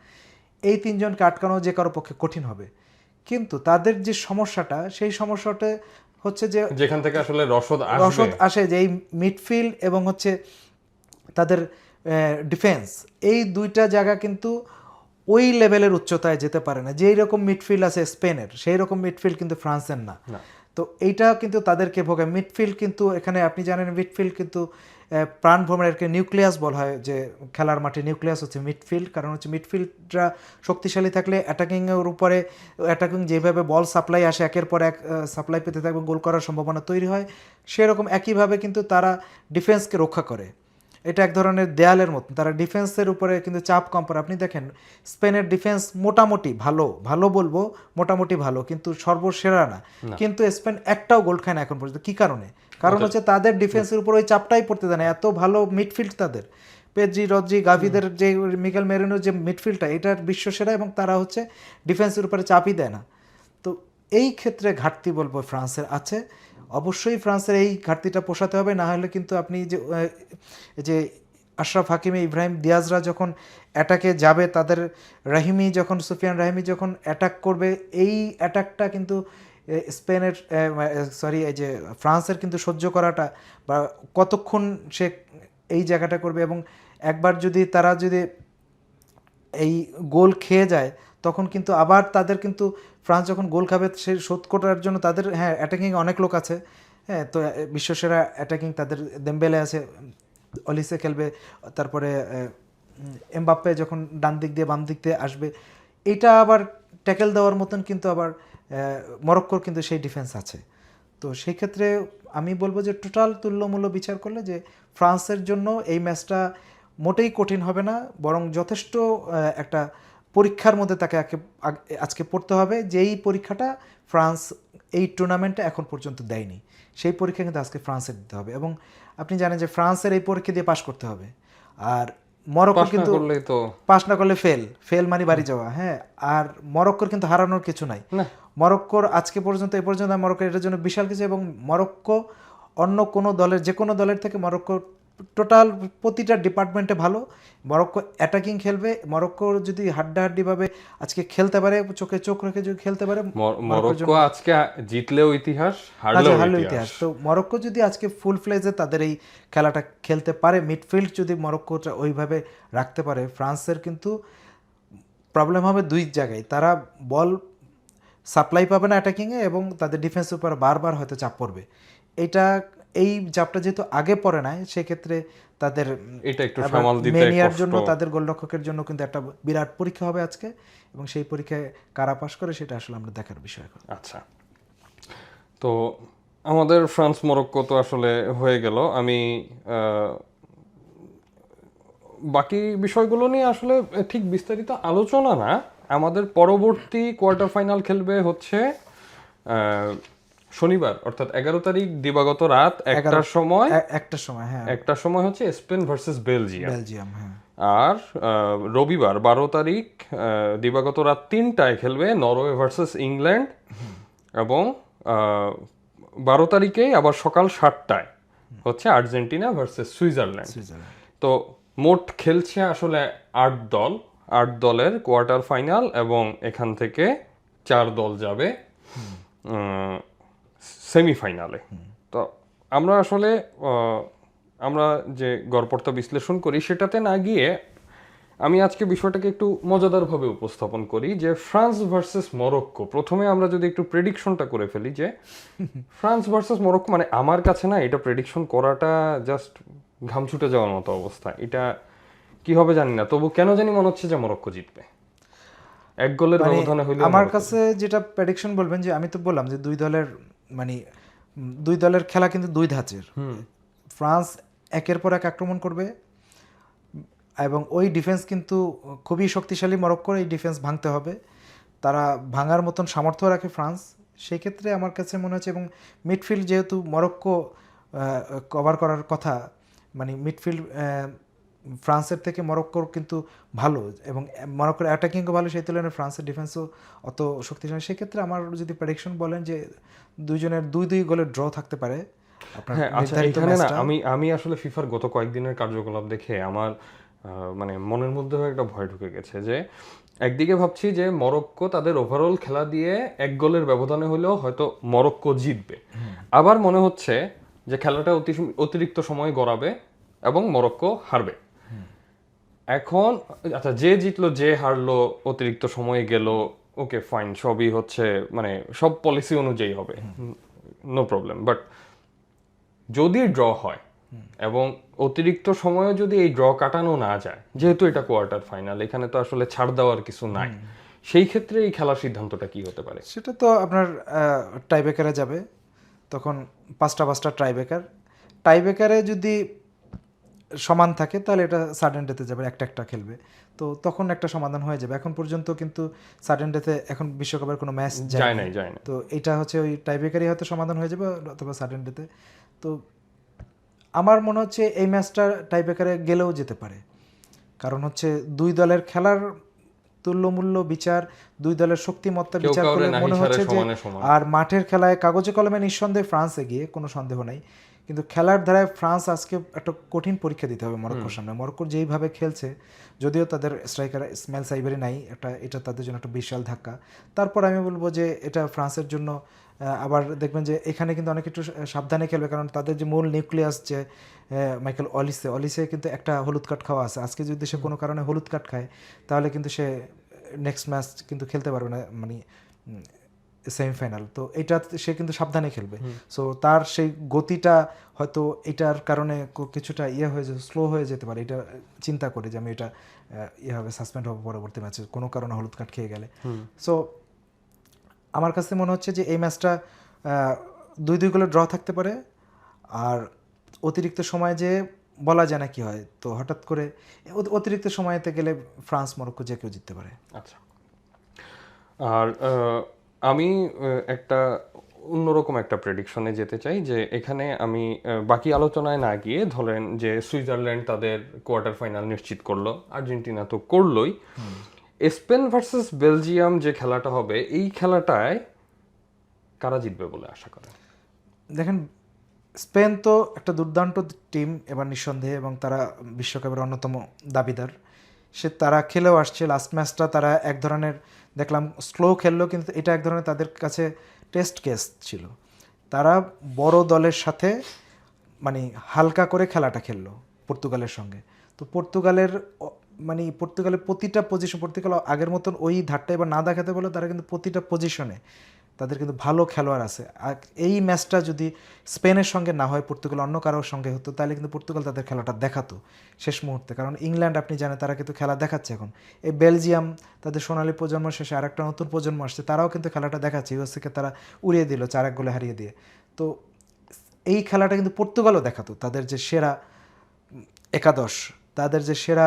এই তিনজনকে আটকানো যে কারো পক্ষে কঠিন হবে, কিন্তু তাদের যে সমস্যাটা, সেই সমস্যাটা হচ্ছে যে যেখান থেকে আসলে রসদ আসে যে এই মিডফিল্ড এবং হচ্ছে তাদের ডিফেন্স, এই দুইটা জায়গা কিন্তু ওই লেভেলের উচ্চতায় যেতে পারে না। যেই রকম মিডফিল্ড আছে স্পেনের, সেই রকম মিডফিল্ড কিন্তু ফ্রান্সের না। তো এইটা কিন্তু তাদেরকে ভোগায়। মিডফিল্ড কিন্তু এখানে আপনি জানেন মিডফিল্ড কিন্তু প্রাণ ভ্রমণের নিউক্লিয়াস বলা হয়, যে খেলার মাঠে নিউক্লিয়াস হচ্ছে মিডফিল্ড। কারণ হচ্ছে মিডফিল্ডরা শক্তিশালী থাকলে অ্যাটাকিংয়ের উপরে, অ্যাটাকিং যেভাবে বল সাপ্লাই আসে একের পর এক সাপ্লাই পেতে থাকবে, গোল করার সম্ভাবনা তৈরি হয়, সেরকম একইভাবে কিন্তু তারা ডিফেন্সকে রক্ষা করে। এটা এক ধরনের দেয়ালের মতন, তারা ডিফেন্সের উপরে কিন্তু চাপ কম পড়ে। আপনি দেখেন স্পেনের ডিফেন্স মোটামুটি ভালো বলবো, মোটামুটি ভালো, কিন্তু সর্বসেরা না। কিন্তু স্পেন একটাও গোল খায় না এখন পর্যন্ত। কি কারণে? কারণ হচ্ছে তাদের ডিফেন্সের উপর ওই চাপটাই পড়তে দেয় না, এত ভালো মিডফিল্ড তাদের। পেদ্রি, রদ্রি, গাভিদের যে মিকেল মেরিনোর যে মিডফিল্ডটা, এটার বিশ্বসেরা, এবং তারা হচ্ছে ডিফেন্সের উপরে চাপই দেয় না। তো এই ক্ষেত্রে ঘাটতি বলবো ফ্রান্সের আছে। অবশ্যই ফ্রান্সের এই ঘাটতিটা পোষাতে হবে, না হলে কিন্তু আপনি যে আশরাফ হাকিমি, ইব্রাহিম দিয়াজরা যখন অ্যাটাকে যাবে, তাদের সুফিয়ান রাহিমি যখন অ্যাটাক করবে, এই অ্যাটাকটা কিন্তু স্পেনের এই যে ফ্রান্সের কিন্তু সহ্য করাটা, বা কতক্ষণ সে এই জায়গাটা করবে, এবং একবার যদি তারা এই গোল খেয়ে যায়, তখন কিন্তু আবার তাদের কিন্তু ফ্রান্স যখন গোল খাবে, সে শোধ করার জন্য তাদের অ্যাটাকিং অনেক লোক আছে। তো বিশ্বসেরা অ্যাটাকিং তাদের দেমবেলে আছে, অলিসে খেলবে, তারপরে এমবাপ্পে যখন ডান দিক দিয়ে বাম দিক দিয়ে আসবে, এটা আবার ট্যাকেল দেওয়ার মতন কিন্তু আবার মরক্কোর কিন্তু সেই ডিফেন্স আছে। তো সেই ক্ষেত্রে আমি বলবো যে টোটাল তুল্যমূল্য বিচার করলে যে ফ্রান্সের জন্য এই ম্যাচটা মোটেই কঠিন হবে না, বরং যথেষ্ট একটা পরীক্ষার মধ্যে তাকে আজকে পড়তে হবে, যেই পরীক্ষাটা ফ্রান্স এই টুর্নামেন্টে এখন পর্যন্ত দেয়নি। সেই পরীক্ষা কিন্তু আজকে ফ্রান্সের দিতে হবে, এবং আপনি জানেন যে ফ্রান্সের এই পরীক্ষা দিয়ে পাশ করতে হবে। আর মরক্কো কিন্তু পাশ না করলে ফেল মানে বাড়ি যাওয়া। আর মরক্কোর কিন্তু হারানোর কিছু নাই। মরক্কোর আজকে পর্যন্ত মরক্কো এটার জন্য বিশাল কিছু, এবং মরক্কো অন্য কোনো দলের, যে কোনো দলের থেকে মরক্কো টোটাল প্রতিটা ডিপার্টমেন্টে ভালো। মরক্কো অ্যাটাকিং খেলবে, মরক্কো যদি হাড্ডাহাড্ডিভাবে আজকে খেলতে পারে, চোখে চোখ রেখে যদি খেলতে পারে, মরক্কো আজকে জিতলেও ইতিহাস, হারলেও ইতিহাস। তো মরক্কো যদি আজকে ফুল ফ্লেজে তাদের এই খেলাটা খেলতে পারে, মিডফিল্ড যদি মরক্কোটা ওইভাবে রাখতে পারে, ফ্রান্সের কিন্তু প্রবলেম হবে দুই জায়গায়। তারা বল সাপ্লাই পাবে না অ্যাটাকিংয়ে, এবং তাদের ডিফেন্সের উপর বারবার হয়তো চাপ পড়বে। এই চাপটা যেহেতু আগে পড়ে নাই, সেক্ষেত্রে তাদের এটা একটু সামাল দিতে মেনিয়ার জন্য, তাদের গোলরক্ষকের জন্য কিন্তু একটা বিরাট পরীক্ষা হবে আজকে, এবং সেই পরীক্ষায় কারা পাস করে সেটা আসলে আমরা দেখার বিষয়। আচ্ছা, তো আমাদের ফ্রান্স মরক্কো তো আসলে হয়ে গেল। আমি বাকি বিষয়গুলো নিয়ে আসলে ঠিক বিস্তারিত আলোচনা না, আমাদের পরবর্তী কোয়ার্টার ফাইনাল খেলবে হচ্ছে শনিবার, অর্থাৎ 11 তারিখ দিবাগত রাত 1টার সময় হচ্ছে স্পেন ভার্সেস বেলজিয়াম। আর রবিবার 12 তারিখ দিবাগত রাত 3টায় খেলবে নরওয়ে ভার্সেস ইংল্যান্ড, এবং 12 তারিখেই আবার সকাল 7টায় হচ্ছে আর্জেন্টিনা ভার্সেস সুইজারল্যান্ড। তো মোট খেলছে আসলে 8 দলের কোয়ার্টার ফাইনাল, এবং এখান থেকে 4 দল যাবে সেমিফাইনালে। তো আমরা আসলে আমরা যে গড়পড়তা বিশ্লেষণ করি সেটাতে না গিয়ে আমি আজকে বিষয়টাকে একটু মজাদারভাবে উপস্থাপন করি, যে ফ্রান্স ভার্সেস মরক্কো। প্রথমে আমরা যদি একটু প্রেডিকশনটা করে ফেলি, যে ফ্রান্স ভার্সেস মরক্কো, মানে আমার কাছে না এটা প্রেডিকশন করাটা জাস্ট ঘাম ছুটে যাওয়ার মতো অবস্থা। এটা কি হবে জানি না, তবু কেন জানি মনে হচ্ছে যে মরক্কো জিতবে। 1 গোলের ব্যবধানে হইলে আমার কাছে যেটা প্রেডিকশন বলবেন, যে আমি তো বললাম যে দুই দলের খেলা কিন্তু দুই ধাঁচের। ফ্রান্স একের পর এক আক্রমণ করবে, এবং ওই ডিফেন্স কিন্তু খুবই শক্তিশালী। মরক্কোর এই ডিফেন্স ভাঙতে হবে, তারা ভাঙার মতন সামর্থ্য রাখে ফ্রান্স। সেই ক্ষেত্রে আমার কাছে মনে হচ্ছে, এবং মিডফিল্ড যেহেতু মরক্কো কভার করার কথা, মানে মিডফিল্ড ফ্রান্সের থেকে মরক্কোর কিন্তু ভালো, এবং মরক্কোর অ্যাটাকিংও ভালো, সেই তুলনায় ফ্রান্সের ডিফেন্সও অত শক্তিশালী। সেক্ষেত্রে আমার যদি প্রেডিকশন বলেন যে দুইজনের 2-2 গোলের ড্র থাকতে পারে আপনার হ্যাঁ আচ্ছা, নির্ধারিত এখানে না ম্যাচটা। আমি আসলে ফিফার গত কয়েকদিনের কার্যকলাপ দেখে আমার মানে মনের মধ্যেও একটা ভয় ঢুকে গেছে যে একদিকে ভাবছি যে মরক্কো তাদের ওভারঅল খেলা দিয়ে 1 গোলের ব্যবধানে হলেও হয়তো মরক্কো জিতবে, আবার মনে হচ্ছে যে খেলাটা অতিরিক্ত সময় গড়াবে এবং মরক্কো হারবে। এখন আচ্ছা, যে জিতলো যে হারলো অতিরিক্ত সময়ে গেল, ওকে ফাইন, সবই হচ্ছে মানে সব পলিসি অনুযায়ী হবে, নো প্রবলেম। বাট যদি ড্র হয় এবং অতিরিক্ত সময়ে যদি এই ড্র কাটানো না যায়, যেহেতু এটা কোয়ার্টার ফাইনাল, এখানে তো আসলে ছাড় দেওয়ার কিছু নাই, সেই ক্ষেত্রে এই খেলার সিদ্ধান্তটা কি হতে পারে? সেটা তো আপনার টাইব্রেকারে যাবে, তখন 5টা টাইব্রেকার। টাইব্রেকারে যদি সমান থাকে তাহলে এটা সাডেন ডেতে যাবে, একটা খেলবে, তো তখন একটা সমাধান হয়ে যাবে। এখন পর্যন্ত কিন্তু সাডেন ডেতে এখন বিশ্বকাপের কোনো ম্যাচ যায় না, তো এটা হচ্ছে ওই টাইব্রেকারই হয়তো সমাধান হয়ে যাবে অথবা সাডেন ডেতে। তো আমার মনে হচ্ছে এই ম্যাচটা টাইব্রেকারে গেলেও যেতে পারে, কারণ হচ্ছে দুই দলের খেলার তুল্যমূল্য বিচার, দুই দলের শক্তিমত্তা বিচার করলে মনে হচ্ছে যে, আর মাঠের খেলায় কাগজে কলমে নিঃসন্দেহে ফ্রান্স এগিয়ে, কোনো সন্দেহ নাই, কিন্তু খেলার ধারায় ফ্রান্স আজকে একটা কঠিন পরীক্ষা দিতে হবে মরক্কোর সামনে। মরক্কোর যেইভাবে খেলছে, যদিও তাদের স্ট্রাইকার ইসমাইল সাইবারি নাই, এটা তাদের জন্য একটা বিশাল ধাক্কা। তারপর আমি বলবো যে এটা ফ্রান্সের জন্য আবার দেখবেন যে এখানে কিন্তু অনেক একটু সাবধানে খেলবে, কারণ তাদের যে মূল নিউক্লিয়াস যে মাইকেল অলিসে কিন্তু একটা হলুদ কার্ড খাওয়া আছে। আজকে যদি সে কোনো কারণে হলুদ কার্ড খায় তাহলে কিন্তু সে নেক্সট ম্যাচ কিন্তু খেলতে পারবে না, মানে সেমিফাইনাল। তো এটা সে কিন্তু সাবধানে খেলবে, সো তার সেই গতিটা হয়তো এটার কারণে কিছুটা হয়ে যেতে, স্লো হয়ে যেতে পারে, এটা চিন্তা করে যে আমি এটা হবে সাসপেন্ড হবো পরবর্তী ম্যাচে কোনো কারণে হলুদ কার্ড খেয়ে গেলে। সো আমার কাছে মনে হচ্ছে যে এই ম্যাচটা 2-2 গোলে ড্র থাকতে পারে, আর অতিরিক্ত সময় যে বলা যায় না কি হয়, তো হঠাৎ করে অতিরিক্ত সময়তে গেলে ফ্রান্স মরক্কো যে কেউ জিততে পারে। আচ্ছা, আর আমি একটা অন্যরকম একটা প্রেডিকশনে যেতে চাই, যে এখানে আমি বাকি আলোচনায় না গিয়ে ধরেন যে সুইজারল্যান্ড তাদের কোয়ার্টার ফাইনাল নিশ্চিত করলো, আর্জেন্টিনা তো করলোই, স্পেন ভার্সেস বেলজিয়াম যে খেলাটা হবে, এই খেলাটায় কারা জিতবে বলে আশা করেন? দেখেন, স্পেন তো একটা দুর্দান্ত টিম এবার নিঃসন্দেহে, এবং তারা বিশ্বকাপের অন্যতম দাবিদার। তারা খেলেও আসছে, লাস্ট ম্যাচটা তারা এক ধরনের দেখলাম স্লো খেললো, কিন্তু এটা এক ধরনের তাদের কাছে টেস্ট কেস ছিল। তারা বড় দলের সাথে মানে হালকা করে খেলাটা খেললো পর্তুগালের সঙ্গে। তো পর্তুগালের প্রতিটা পজিশন, পর্তুগাল আগের মতন ওই ধারটা এবার না দেখাতে বলে, তারা কিন্তু প্রতিটা পজিশনে তাদের কিন্তু ভালো খেলোয়াড় আছে। আর এই ম্যাচটা যদি স্পেনের সঙ্গে না হয়, পর্তুগাল অন্য কারোর সঙ্গে হতো, তাহলে কিন্তু পর্তুগাল তাদের খেলাটা দেখাতো শেষ মুহূর্তে, কারণ ইংল্যান্ড আপনি জানেন তারা কিন্তু খেলা দেখাচ্ছে এখন। এই বেলজিয়াম তাদের সোনালী প্রজন্ম শেষে আরেকটা নতুন প্রজন্ম আসছে, তারাও কিন্তু খেলাটা দেখাচ্ছে, ইউএসএকে তারা উড়িয়ে দিল 4-1 গোলে হারিয়ে দিয়ে। তো এই খেলাটা কিন্তু পর্তুগালও দেখাতো, তাদের যে সেরা একাদশ, তাদের যে সেরা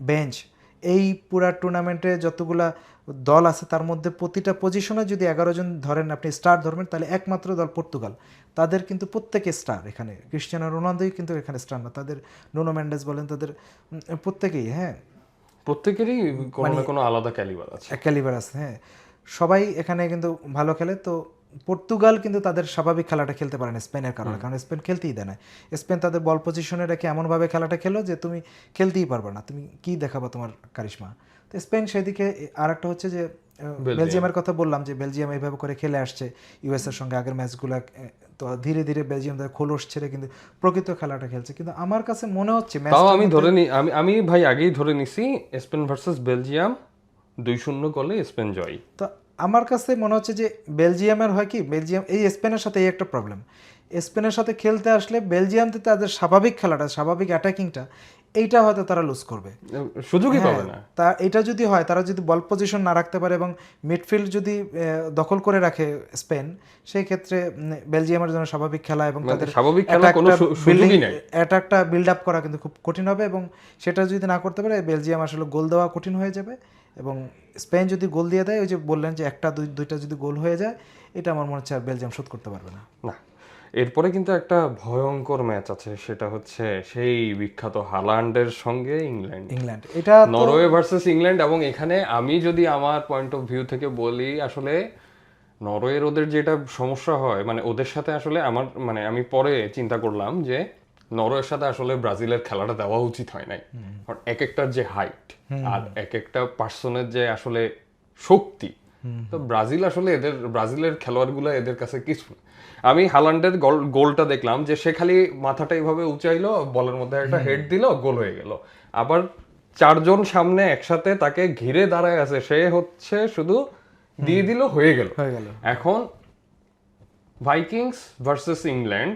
বেঞ্চ, এই পুরা টুর্নামেন্টে যতগুলা দল আছে তার মধ্যে প্রতিটা পজিশনে যদি 11 জন ধরেন আপনি স্টার ধরবেন, তাহলে একমাত্র দল পর্তুগাল, তাদের কিন্তু প্রত্যেকে স্টার। এখানে ক্রিস্টিয়ানো রোনালদোই কিন্তু এখানে স্টার না, তাদের নুনো মেন্ডেস বলেন, তাদের প্রত্যেকেই, প্রত্যেকেরই কোনো না কোনো আলাদা ক্যালিবার আছে, সবাই এখানে কিন্তু ভালো খেলে। তো পর্তুগাল কিন্তু তাদের স্বাভাবিক খেলাটা খেলতে পারে না স্পেনের কারণে, কারণ স্পেন খেলতেই দেয় না। স্পেন তাদের বল পজিশনে রেখে এমনভাবে খেলাটা খেলো যে তুমি খেলতেই পারবে না, তুমি কি দেখাবো তোমার কারিশমা। তো স্পেন সেদিকে। আর একটা হচ্ছে যে বেলজিয়ামের কথা বললাম, যে বেলজিয়াম এইভাবে করে খেলে আসছে ইউএসএর সঙ্গে আগের ম্যাচগুলো, তো ধীরে ধীরে বেলজিয়াম তাদের খোলস ছেড়ে কিন্তু প্রকৃত খেলাটা খেলছে। কিন্তু আমার কাছে মনে হচ্ছে আমি ভাই আগেই ধরে নিছি স্পেন ভার্সেস বেলজিয়াম 2-0 গোলে স্পেন জয়। তো আমার কাছে মনে হচ্ছে যে বেলজিয়ামের হয় কি, বেলজিয়াম এই স্পেনের সাথে এই একটা প্রবলেম, স্পেনের সাথে খেলতে আসলে বেলজিয়ামতে তাদের স্বাভাবিক খেলাটা, স্বাভাবিক অ্যাটাকিংটা, এইটা হয়তো তারা লুজ করবে, সুযোগই পাবে না। তা এটা যদি হয়, তারা যদি বল পজিশন না রাখতে পারে এবং মিডফিল্ড যদি দখল করে রাখে স্পেন, সেই ক্ষেত্রে বেলজিয়ামের জন্য স্বাভাবিক খেলা এবং তাদের অ্যাটাকটা বিল্ড আপ করা কিন্তু খুব কঠিন হবে, এবং সেটা যদি না করতে পারে বেলজিয়াম আসলে গোল দেওয়া কঠিন হয়ে যাবে। এবং স্পেন যদি গোল দিয়ে দেয়, ওই যে বললেন যে দুইটা যদি গোল হয়ে যায়, এটা আমার মনে হচ্ছে আর বেলজিয়াম শোধ করতে পারবে না। এরপরে কিন্তু একটা ভয়ঙ্কর ম্যাচ আছে, সেটা হচ্ছে সেই বিখ্যাত হালান্ডের সঙ্গে ইংল্যান্ড, ইংল্যান্ড এটা তো নরওয়ে ভার্সেস ইংল্যান্ড। এবং এখানে আমি যদি আমার পয়েন্ট অফ ভিউ থেকে বলি, আসলে নরওয়ের ওদের যেটা সমস্যা হয়, মানে ওদের সাথে আসলে আমার মানে আমি পরে চিন্তা করলাম যে নরওয়ের সাথে আসলে ব্রাজিলের খেলাটা দেওয়া উচিত হয় নাই। কারণ এক একটার যে হাইট আর এক একটা পার্সনের যে আসলে শক্তি, তো ব্রাজিল আসলে ব্রাজিলের খেলোয়াড়গুলো এদের কাছে কিছু না। আমি হালান্ডের গোলটা দেখলাম যে সে খালি মাথাটা এইভাবে উঁচাইলো, বলের মধ্যে একটা হেড দিল, গোল হয়ে গেল। আবার চারজন সামনে একসাথে তাকে ঘিরে দাঁড়ায় আছে, সে হচ্ছে শুধু দিয়ে দিল, হয়ে গেল। এখন ভাইকিংস ভার্সেস ইংল্যান্ড,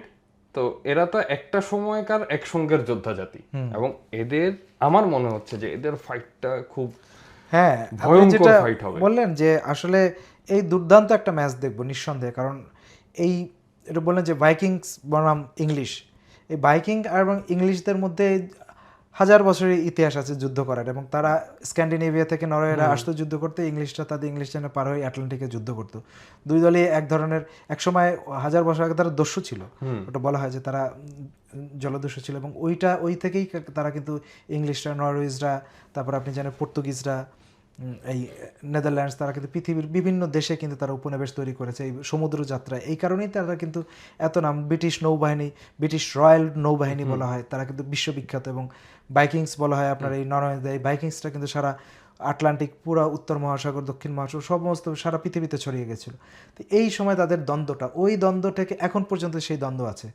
তো এরা তো একটা সময়কার একসঙ্গের যোদ্ধা জাতি, এবং এদের আমার মনে হচ্ছে যে এদের ফাইটটা খুব হ্যাঁ, আপনি ভয়ঙ্কর যেটা ফাইট হবে। বললেন যে আসলে এই দুর্দান্ত একটা ম্যাচ দেখবো নিঃসন্দেহে, কারণ এই এটা বললেন যে ভাইকিংস বনাম ইংলিশ, এই ভাইকিং এবং ইংলিশদের মধ্যে হাজার বছরের ইতিহাস আছে যুদ্ধ করার, এবং তারা স্ক্যান্ডিনেভিয়া থেকে নরওয়েরা আসতো যুদ্ধ করতে, ইংলিশরা তাদের ইংলিশ চ্যানেল পার হয়ে আটলান্টিকে যুদ্ধ করতো। দুই দলই এক ধরনের, এক সময় হাজার বছর আগে তারা দস্যু ছিল, ওটা বলা হয় যে তারা জলদস্যু ছিল, এবং ওই থেকেই তারা কিন্তু ইংলিশরা, নরওয়েজরা, তারপর আপনি জানেন পর্তুগিজরা, এই নেদারল্যান্ডস, তারা কিন্তু পৃথিবীর বিভিন্ন দেশে কিন্তু তারা উপনিবেশ তৈরি করেছে এই সমুদ্র যাত্রায়। এই কারণেই তারা কিন্তু এত নাম, ব্রিটিশ নৌবাহিনী, ব্রিটিশ রয়্যাল নৌবাহিনী বলা হয়, তারা কিন্তু বিশ্ববিখ্যাত। এবং বাইকিংস বলা হয় আপনার এই নরওয়েতে, এই বাইকিংসটা কিন্তু সারা আটলান্টিক, পুরো উত্তর মহাসাগর, দক্ষিণ মহাসাগর, সমস্ত সারা পৃথিবীতে ছড়িয়ে গেছিল। তো এই সময় তাদের দ্বন্দ্বটা, ওই দ্বন্দ্ব থেকে এখন পর্যন্ত সেই দ্বন্দ্ব আছে।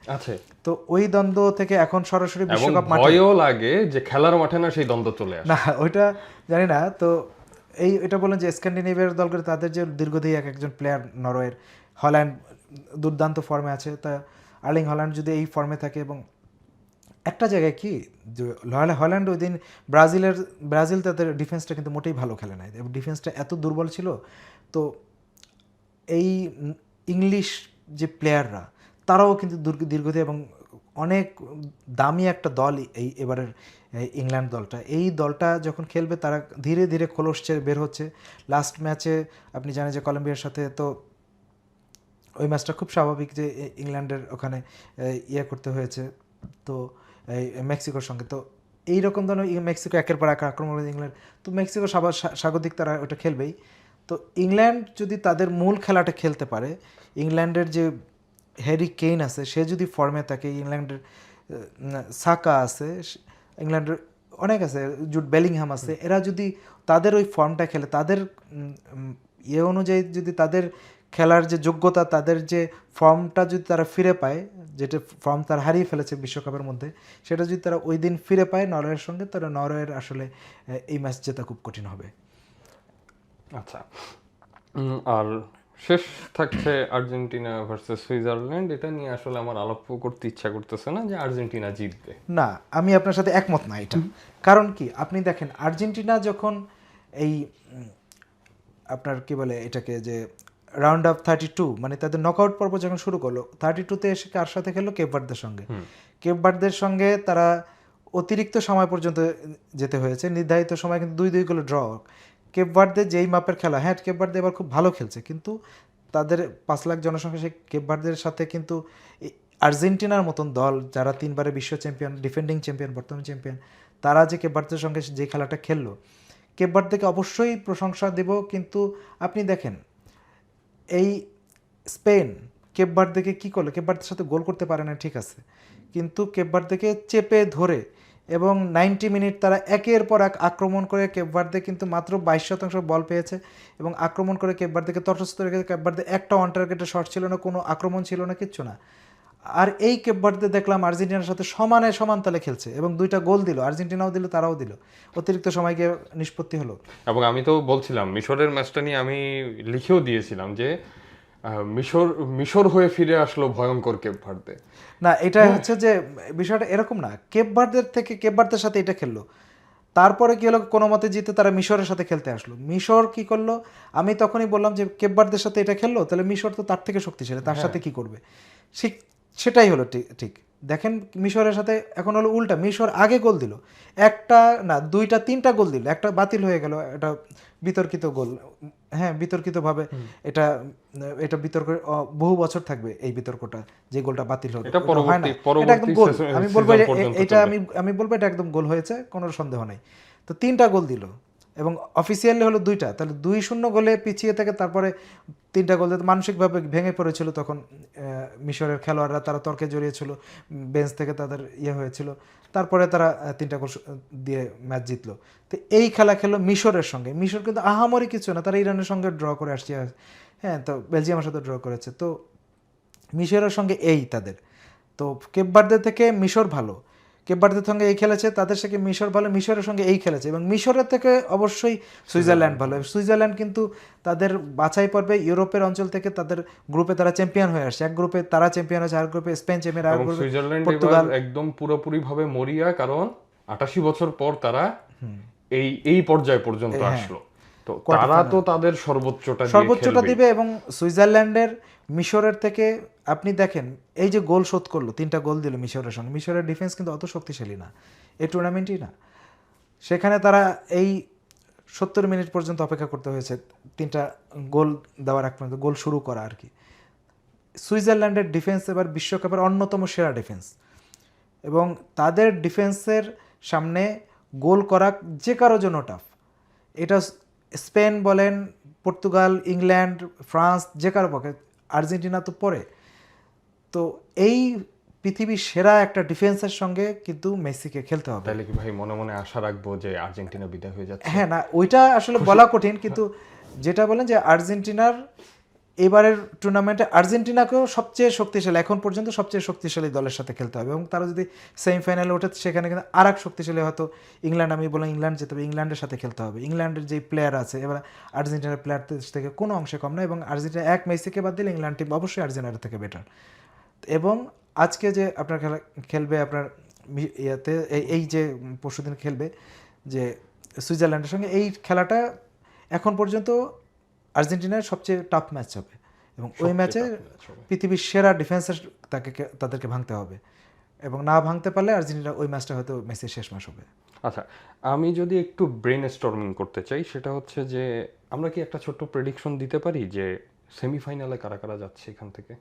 তো ওই দ্বন্দ্ব থেকে এখন সরাসরি বিশ্বকাপ মাঠে, ভয়ও লাগে যে খেলার মাঠে না সেই দ্বন্দ্ব চলে আসে না ওইটা জানি না। তো এটা বলেন যে স্ক্যান্ডিনেভিয়ার দলগুলো তাদের যে দীর্ঘদিন একজন প্লেয়ার নরওয়ের, হল্যান্ড দুর্দান্ত ফর্মে আছে, তা আর্লিং হল্যান্ড যদি এই ফর্মে থাকে, এবং একটা জায়গায় কি যে হল্যান্ড ওই দিন ব্রাজিল তাদের ডিফেন্সটা কিন্তু মোটেই ভালো খেলে নাই, এবং ডিফেন্সটা এত দুর্বল ছিল। তো এই ইংলিশ যে প্লেয়াররা, তারাও কিন্তু দীর্ঘদিন এবং অনেক দামি একটা দল এই এবারের ইংল্যান্ড দলটা। এই দলটা যখন খেলবে তারা ধীরে ধীরে খোলস ছেড়ে বের হচ্ছে। লাস্ট ম্যাচে আপনি জানেন যে কলম্বিয়ার সাথে, তো ওই ম্যাচটা খুব স্বাভাবিক যে ইংল্যান্ডের ওখানে করতে হয়েছে, তো এই মেক্সিকোর সঙ্গে। তো এইরকম ধরনের মেক্সিকো একের পর এক আক্রমণ করে ইংল্যান্ড, তো মেক্সিকো স্বাগতিক, তারা ওটা খেলবেই। তো ইংল্যান্ড যদি তাদের মূল খেলাটা খেলতে পারে, ইংল্যান্ডের যে হ্যারি কেইন আছে সে যদি ফর্মে থাকে, ইংল্যান্ডের সাকা আছে, ইংল্যান্ডের অনেক আছে, জুড বেলিংহাম আছে, এরা যদি তাদের ওই ফর্মটা খেলে, তাদের অনুযায়ী যদি তাদের খেলার যে যোগ্যতা, তাদের যে ফর্মটা যদি তারা ফিরে পায়, যেটা ফর্ম তারা হারিয়ে ফেলেছে বিশ্বকাপের মধ্যে, সেটা যদি তারা ওই দিন ফিরে পায় নরওয়ের সঙ্গে, তাহলে নরওয়ের আসলে এই ম্যাচ জেতা খুব কঠিন হবে। আচ্ছা, আর শেষ থাকছে আর্জেন্টিনা ভার্সেস সুইজারল্যান্ড। এটা নিয়ে আসলে আমার আলাপ করতে ইচ্ছা করতেছে না যে আর্জেন্টিনা জিতবে। না, আমি আপনার সাথে একমত না এটা। কারণ কি, আপনি দেখেন আর্জেন্টিনা যখন এই আপনার কি বলে এটাকে, যে রাউন্ড অফ 32, মানে তাদের নকআউট পর্ব যখন শুরু করলো, 32-তে এসে কার সাথে খেললো? কেপ ভার্দের সঙ্গে। কেপ ভার্দের সঙ্গে তারা অতিরিক্ত সময় পর্যন্ত যেতে হয়েছে, নির্ধারিত সময় কিন্তু 2-2 গোলে ড্র। কেপ ভার্দে যেই মাপের খেলা, হ্যাঁ কেপ ভার্দে এবার খুব ভালো খেলছে, কিন্তু তাদের 5 লাখ জনসংখ্যা, সেই কেপ ভার্দের সাথে কিন্তু আর্জেন্টিনার মতন দল, যারা 3বারের বিশ্ব চ্যাম্পিয়ন, ডিফেন্ডিং চ্যাম্পিয়ন, বর্তমান চ্যাম্পিয়ন, তারা যে কেপ ভার্দের সঙ্গে যে খেলাটা খেললো, কেপ ভার্দেকে অবশ্যই প্রশংসা দেব। কিন্তু আপনি দেখেন এই স্পেন কেপ ভার্দেকে কী করলো, কেপ ভার্দের সাথে গোল করতে পারে না ঠিক আছে, কিন্তু কেপ ভার্দেকে চেপে ধরে এবং 90 মিনিট তারা একের পর এক আক্রমণ করে, কেপ ভার্দে কিন্তু মাত্র 22% বল পেয়েছে, এবং আক্রমণ করে কেপ ভার্দেকে তটস্থ রেখে, কেপ ভার্দে একটা অন টার্গেটের শট ছিল না, কোনো আক্রমণ ছিল না, কিচ্ছু না। আর এই কেপ ভার্দে দেখলাম আর্জেন্টিনার সাথে সমান তালে খেলছে, এবং 2টা গোল দিল, আর্জেন্টিনাও দিল, তারাও দিল, অতিরিক্ত সময় গিয়ে নিষ্পত্তি হলো। এবং আমি তো বলছিলাম মিশরের ম্যাচটা নিয়ে, আমি লিখেও দিয়েছিলাম যে মিশর হয়ে ফিরে আসলো ভয়ঙ্কর কেপ ভার্দে। না, এটা হচ্ছে যে বিষয়টা এরকম না, কেপ ভার্দের সাথে এটা খেললো, তারপরে কি হলো, কোনো মতে জিতে তারা মিশরের সাথে খেলতে আসলো। মিশর কি করলো, আমি তখনই বললাম যে কেপ ভার্দের সাথে এটা খেললো, তাহলে মিশর তো তার থেকে শক্তিশালী, তার সাথে কি করবে, সেটাই হলো ঠিক। দেখেন মিশরের সাথে এখন হলো উল্টা, মিশর আগে গোল দিল, একটা না দুইটা তিনটা গোল দিল, একটা বাতিল হয়ে গেল, এটা বিতর্কিত গোল, হ্যাঁ বিতর্কিতভাবে এটা এটা বিতর্ক বহু বছর থাকবে এই বিতর্কটা, যে গোলটা বাতিল হলো এটা ওটা হয় না, এটা একদম গোল। আমি বলবো এটা আমি বলবো এটা একদম গোল হয়েছে, কোনো সন্দেহ নাই। তো তিনটা গোল দিল এবং অফিসিয়ালি হলো দুইটা, তাহলে 2-0 গোলে পিছিয়ে থেকে তারপরে তিনটা গোল দিতে মানসিকভাবে ভেঙে পড়েছিল তখন মিশরের খেলোয়াড়রা, তারা তর্কে জড়িয়েছিল, বেঞ্চ থেকে তাদের হয়েছিল, তারপরে তারা তিনটা গোল দিয়ে ম্যাচ জিতলো। তো এই খেলা খেলো মিশরের সঙ্গে, মিশর কিন্তু আহামরি কিছু না, তারা ইরানের সঙ্গে ড্র করে আসছে, হ্যাঁ তো বেলজিয়ামের সাথে ড্র করেছে, তো মিশরের সঙ্গে এই তাদের, তো কেপ ভার্দে থেকে মিশর ভালো, কেপ ভার্দের সঙ্গে এই খেলেছে, তাদের সাথে মিশর ভালো, মিশরের সঙ্গে এই খেলেছে, এবং মিশরের থেকে অবশ্যই সুইজারল্যান্ড ভালো। সুইজারল্যান্ড কিন্তু তাদের বাছাই পর্বে ইউরোপের অঞ্চল থেকে তাদের গ্রুপে তারা চ্যাম্পিয়ন হয়ে আসছে, এক গ্রুপে তারা চ্যাম্পিয়ন হয়েছে, আর গ্রুপে স্পেন চ্যাম্পিয়ন, আর গ্রুপে পর্তুগাল একদম পুরোপুরি ভাবে মরিয়া, কারণ 88 বছর পর তারা এই পর্যায় পর্যন্ত আসলো। তো তারা তো তাদের সর্বোচ্চটা দিবে, এবং সুইজারল্যান্ডের মিশরের থেকে আপনি দেখেন এই যে গোল শোধ করলো, তিনটা গোল দিল মিশরের সঙ্গে, মিশরের ডিফেন্স কিন্তু অত শক্তিশালী না এই টুর্নামেন্টই না, সেখানে তারা এই 70 মিনিট পর্যন্ত অপেক্ষা করতে হয়েছে তিনটা গোল দেওয়ার এক পর্যন্ত, গোল শুরু করা আর কি। সুইজারল্যান্ডের ডিফেন্স এবার বিশ্বকাপের অন্যতম সেরা ডিফেন্স, এবং তাদের ডিফেন্সের সামনে গোল করা যে কারোর জন্য টাফ। এটা স্পেন বলেন, পর্তুগাল, ইংল্যান্ড, ফ্রান্স, যে কারো পক্ষে, আর্জেন্টিনা তো পরে, তো এই পৃথিবীর সেরা একটা ডিফেন্সের সঙ্গে কিন্তু মেসিকে খেলতে হবে। তাহলে কি ভাই মনে মনে আশা রাখবো যে আর্জেন্টিনা বিদায় হয়ে যাচ্ছে? হ্যাঁ, না ওইটা আসলে বলা কঠিন, কিন্তু যেটা বলেন যে আর্জেন্টিনার এবারের টুর্নামেন্টে আর্জেন্টিনাকেও সবচেয়ে শক্তিশালী, এখন পর্যন্ত সবচেয়ে শক্তিশালী দলের সাথে খেলতে হবে, এবং তারা যদি সেমিফাইনালে ওঠে সেখানে কিন্তু আর এক শক্তিশালী হয়তো ইংল্যান্ড, আমি বললাম ইংল্যান্ড যেতে হবে, ইংল্যান্ডের সাথে খেলতে হবে। ইংল্যান্ডের যে প্লেয়ার আছে এবার আর্জেন্টিনার প্লেয়ারদের থেকে কোনো অংশে কম না, এবং আর্জেন্টিনা এক মেসিকে বাদ দিলে ইংল্যান্ড টিম অবশ্যই আর্জেন্টিনার থেকে বেটার। এবং আজকে যে আপনার খেলা খেলবে আপনার ইয়াতে, এই যে পরশুদিন খেলবে যে সুইজারল্যান্ডের সঙ্গে, এই খেলাটা এখন পর্যন্ত আর্জেন্টিনার সবচেয়ে টাফ ম্যাচ হবে, এবং ওই ম্যাচে পৃথিবীর সেরা ডিফেন্সের তাদেরকে ভাঙতে হবে, এবং না ভাঙতে পারলে আর্জেন্টিনা ওই ম্যাচটা হয়তো মেসির শেষ ম্যাচ হবে। আচ্ছা, আমি যদি একটু ব্রেন স্টর্মিং করতে চাই, সেটা হচ্ছে যে আমরা কি একটা ছোট্ট প্রেডিকশন দিতে পারি যে সেমিফাইনালে কারা কারা যাচ্ছে এখান থেকে?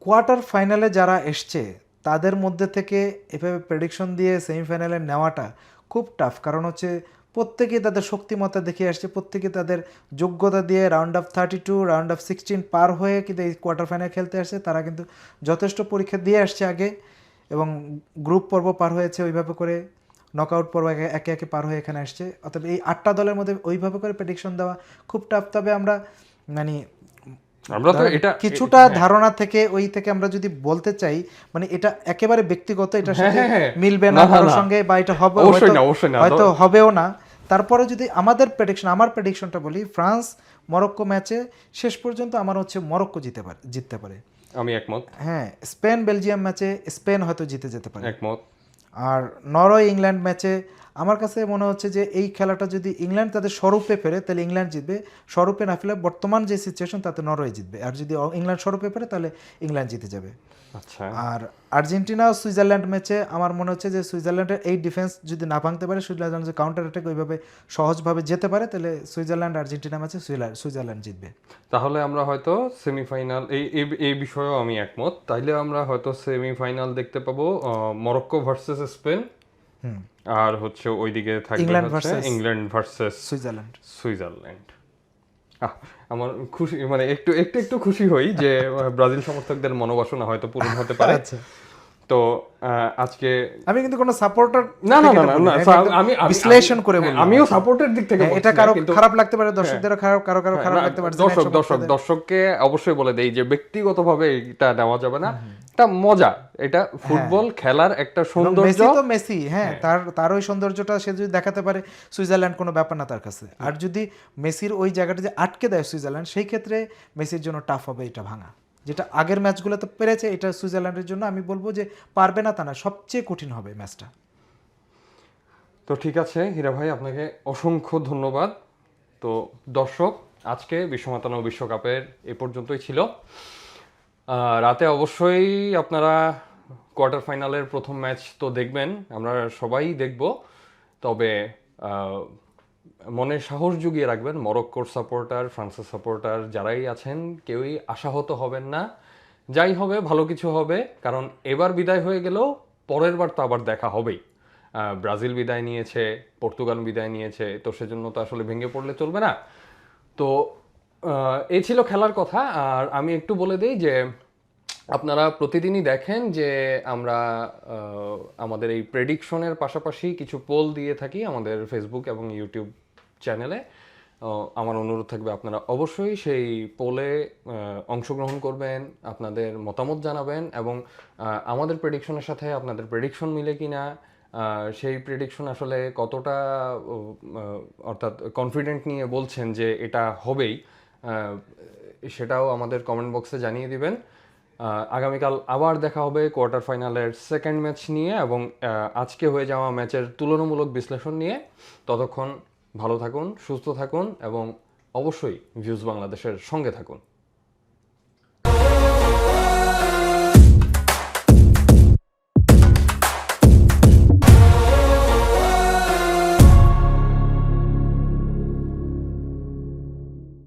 কোয়ার্টার ফাইনালে যারা এসছে তাদের মধ্যে থেকে এভাবে প্রেডিকশন দিয়ে সেমিফাইনালে নেওয়াটা খুব টাফ, কারণ হচ্ছে প্রত্যেকেই তাদের শক্তিমত্তা দেখিয়ে আসছে, প্রত্যেকে তাদের যোগ্যতা দিয়ে রাউন্ড অফ 32, রাউন্ড অফ 16 পার হয়ে কিন্তু এই কোয়ার্টার ফাইনাল খেলতে আসছে, তারা কিন্তু যথেষ্ট পরীক্ষা দিয়ে আসছে আগে, এবং গ্রুপ পর্ব পার হয়েছে ওইভাবে করে, নকআউট পর্ব একে একে পার হয়ে এখানে আসছে, অর্থাৎ এই 8টা দলের মধ্যে ওইভাবে করে প্রেডিকশন দেওয়া খুব টাফ। তবে আমরা মানে কিছুটা ধারণা থেকে ওই থেকে আমরা যদি বলতে চাই, মানে এটা একেবারে ব্যক্তিগত, এটার সাথে মিলবে না কারোর সঙ্গে, বা এটা হবে হয়তো হবেও না, তারপরে যদি আমাদের প্রেডিকশন, আমার প্রেডিকশনটা বলি, ফ্রান্স মরক্কো ম্যাচে শেষ পর্যন্ত আমার হচ্ছে মরক্কো জিততে পারে, আমি একমত। হ্যাঁ, স্পেন বেলজিয়াম ম্যাচে স্পেন হয়তো জিতে যেতে পারে, একমত। আর নরওয়ে ইংল্যান্ড ম্যাচে আমার কাছে মনে হচ্ছে যে এই খেলাটা যদি ইংল্যান্ড তাদের স্বরূপে ফেরে তাহলে ইংল্যান্ড জিতবে, স্বরূপে না ফেলে বর্তমান যে সিচুয়েশন তাতে নরওয়ে জিতবে, আর যদি ইংল্যান্ড স্বরূপে ফেরে তাহলে ইংল্যান্ড জিতে যাবে। আচ্ছা, আর আর্জেন্টিনা ও সুইজারল্যান্ড ম্যাচে আমার মনে হচ্ছে যে সুইজারল্যান্ডের এই ডিফেন্স যদি না ভাঙতে পারে, সুইজারল্যান্ড যে কাউন্টার অ্যাটাক ওইভাবে সহজভাবে যেতে পারে, তাহলে সুইজারল্যান্ড আর্জেন্টিনা ম্যাচে সুইজারল্যান্ড জিতবে। তাহলে আমরা হয়তো সেমিফাইনাল, এই বিষয়েও আমি একমত, তাইলে আমরা হয়তো সেমিফাইনাল দেখতে পাবো মরক্কো ভার্সেস স্পেন, আর হচ্ছে ওইদিকে থাকবে ইংল্যান্ড ভার্সেস সুইজারল্যান্ড। আমার খুশি, মানে একটু একটু একটু খুশি হই যে ব্রাজিল সমর্থকদের মনোবাসনা হয়তো পূরণ হতে পারে। তো আজকে আমি কিন্তু কোনো সাপোর্টার না, আমি বিশ্লেষণ করে বলি, আমিও সাপোর্টের দিক থেকে এটা কারো খারাপ লাগতে পারে, দর্শকদেরও কারো খারাপ লাগতে পারে, দর্শককে অবশ্যই বলে দেই যে ব্যক্তিগতভাবে এটা নেওয়া যাবে না, এটা মজা, এটা ফুটবল খেলার একটা সৌন্দর্য। মেসি তো মেসি, হ্যাঁ, তার ওই সৌন্দর্যটা সে যদি দেখাতে পারে, সুইজারল্যান্ড কোনো ব্যাপার না তার কাছে। আর যদি মেসির ওই জায়গাটা যে আটকে দেয় সুইজারল্যান্ড, সেই ক্ষেত্রে মেসির জন্য টাফ হবে এটা ভাঙা, যেটা আগের ম্যাচগুলোতে পেরেছে, এটা সুইজারল্যান্ডের জন্য আমি বলবো যে পারবে না তা না, সবচেয়ে কঠিন হবে ম্যাচটা। তো ঠিক আছে হীরা ভাই, আপনাকে অসংখ্য ধন্যবাদ। তো দর্শক, আজকে বিশ্বমাতানো বিশ্বকাপের এ পর্যন্তই ছিল। রাতে অবশ্যই আপনারা কোয়ার্টার ফাইনালের প্রথম ম্যাচ তো দেখবেন, আমরা সবাই দেখব। তবে আহ, মনে সাহস জুগিয়ে রাখবেন, মরক্কোর সাপোর্টার, ফ্রান্সের সাপোর্টার যারাই আছেন কেউই আশাহত হবেন না। যাই হবে ভালো কিছু হবে, কারণ এবার বিদায় হয়ে গেলেও পরের বার তো আবার দেখা হবেই। ব্রাজিল বিদায় নিয়েছে, পর্তুগাল বিদায় নিয়েছে, তো সেজন্য তো আসলে ভেঙে পড়লে চলবে না। তো এই ছিল খেলার কথা। আর আমি একটু বলে দিই যে আপনারা প্রতিদিনই দেখেন যে আমরা আমাদের এই প্রেডিকশনের পাশাপাশি কিছু পোল দিয়ে থাকি আমাদের ফেসবুক এবং ইউটিউব চ্যানেলে। আমার অনুরোধ থাকবে আপনারা অবশ্যই সেই পোলে অংশগ্রহণ করবেন, আপনাদের মতামত জানাবেন এবং আমাদের প্রেডিকশনের সাথে আপনাদের প্রেডিকশন মিলে কিনা, সেই প্রেডিকশন আসলে কতটা অর্থাৎ কনফিডেন্ট নিয়ে বলছেন যে এটা হবেই, আহ, সেটাও আমাদের কমেন্ট বক্সে জানিয়ে দিবেন। আগামীকাল আবার দেখা হবে কোয়ার্টার ফাইনালের সেকেন্ড ম্যাচ নিয়ে এবং আজকে হয়ে যাওয়া ম্যাচের তুলনামূলক বিশ্লেষণ নিয়ে। ততক্ষণ ভালো থাকুন, সুস্থ থাকুন এবং অবশ্যই ভিউজ বাংলাদেশের সঙ্গে থাকুন।